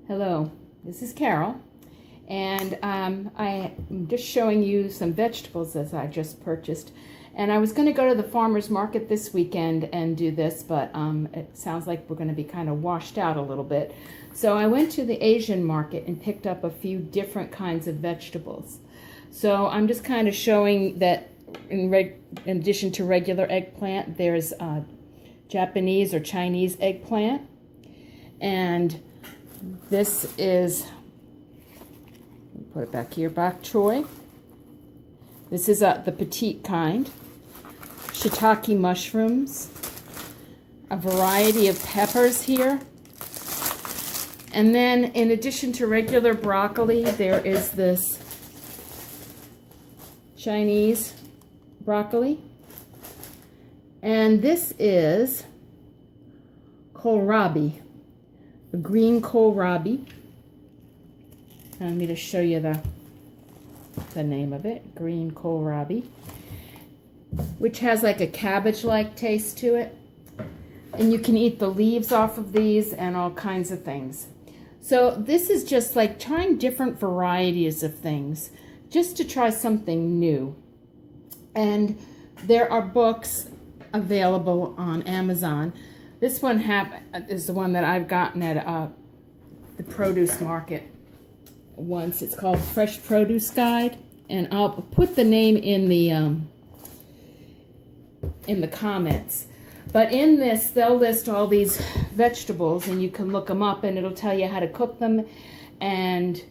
Hello, this is Carol, and I'm just showing you some vegetables as I just purchased. And I was going to go to the farmer's market this weekend and do this, but it sounds like we're going to be kind of washed out a little bit. So I went to the Asian market and picked up a few different kinds of vegetables. So I'm just kind of showing that in addition to regular eggplant, there's Japanese or Chinese eggplant. And this is, put it back here, bok choy. This is the petite kind. Shiitake mushrooms. A variety of peppers here. And then in addition to regular broccoli, there is this Chinese broccoli. And this is kohlrabi. A green kohlrabi. Let me just show you the name of it, green kohlrabi, which has like a cabbage-like taste to it. And you can eat the leaves off of these and all kinds of things. So this is just like trying different varieties of things, just to try something new. And there are books available on Amazon. This one is the one that I've gotten at the produce market once. It's called Fresh Produce Guide, and I'll put the name in the comments. But in this, they'll list all these vegetables, and you can look them up, and it'll tell you how to cook them and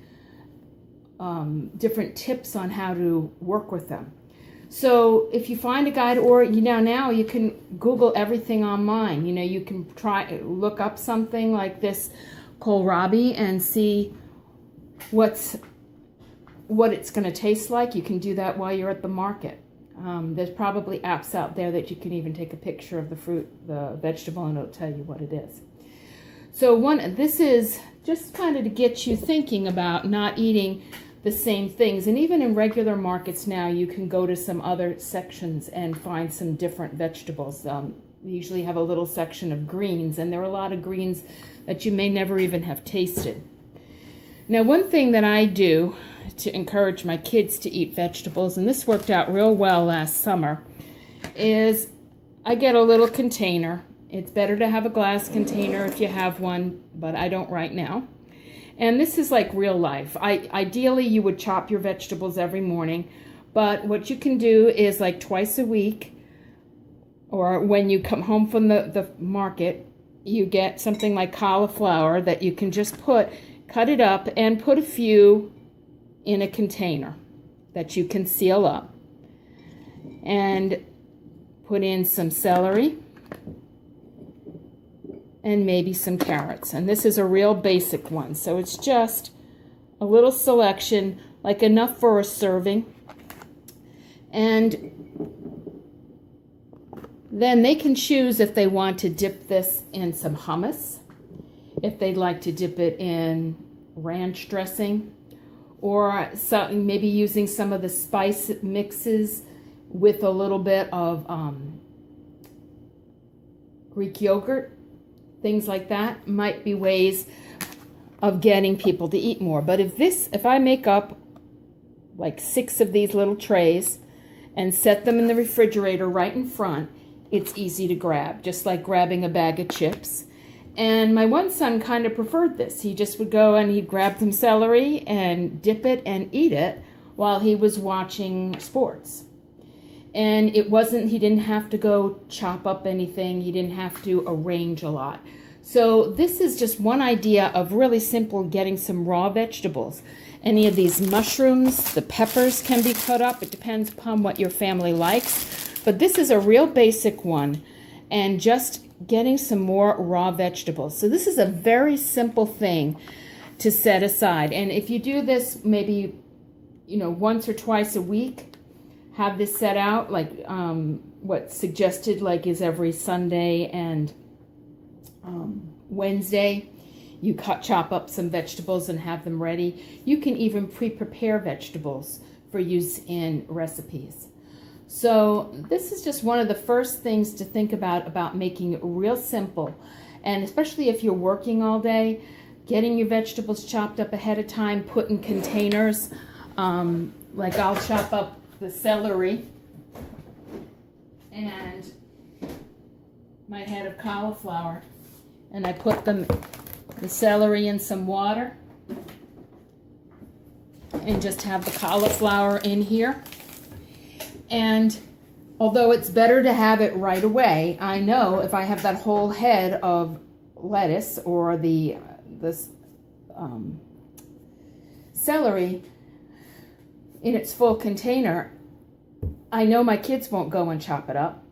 different tips on how to work with them. So if you find a guide, or now you can Google everything online. You can look up something like this kohlrabi and see what it's going to taste like. You can do that while you're at the market. There's probably apps out there that you can even take a picture of the vegetable, and it'll tell you what it is. So this is just kind of to get you thinking about not eating the same things. And even in regular markets now, you can go to some other sections and find some different vegetables. We usually have a little section of greens, and there are a lot of greens that you may never even have tasted. Now, one thing that I do to encourage my kids to eat vegetables, and this worked out real well last summer, is I get a little container. It's better to have a glass container if you have one, but I don't right now. And this is like real life. Ideally, you would chop your vegetables every morning, but what you can do is like twice a week, or when you come home from the market, you get something like cauliflower that you can just cut it up and put a few in a container that you can seal up. And put in some celery and maybe some carrots. And this is a real basic one, so it's just a little selection, like enough for a serving. And then they can choose if they want to dip this in some hummus, if they'd like to dip it in ranch dressing, or maybe using some of the spice mixes with a little bit of Greek yogurt. Things like that might be ways of getting people to eat more. But if I make up like 6 of these little trays and set them in the refrigerator right in front, it's easy to grab, just like grabbing a bag of chips. And my one son kind of preferred this. He just would go and he'd grab some celery and dip it and eat it while he was watching sports. And he didn't have to go chop up anything. He didn't have to arrange a lot. So this is just one idea of really simple getting some raw vegetables. Any of these mushrooms, the peppers can be cut up. It depends upon what your family likes. But this is a real basic one. And just getting some more raw vegetables. So this is a very simple thing to set aside. And if you do this maybe, once or twice a week, have this set out, like what's suggested is every Sunday and Wednesday. You chop up some vegetables and have them ready. You can even pre-prepare vegetables for use in recipes. So this is just one of the first things to think about making it real simple. And especially if you're working all day, getting your vegetables chopped up ahead of time, put in containers. Like I'll chop up the celery and my head of cauliflower, and I put the celery in some water and just have the cauliflower in here. And although it's better to have it right away, I know if I have that whole head of lettuce or the celery in its full container, I know my kids won't go and chop it up.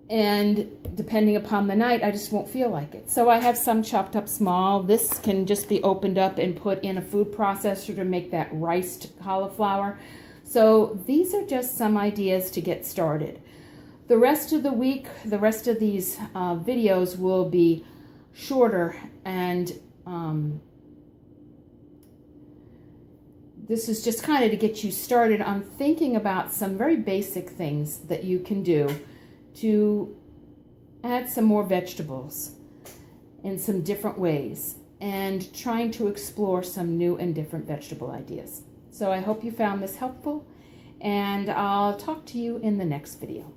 And depending upon the night, I just won't feel like it. So I have some chopped up small. This can just be opened up and put in a food processor to make that riced cauliflower. So these are just some ideas to get started. The rest of the week, the rest of these videos will be shorter, and this is just kind of to get you started on thinking about some very basic things that you can do to add some more vegetables in some different ways, and trying to explore some new and different vegetable ideas. So I hope you found this helpful, and I'll talk to you in the next video.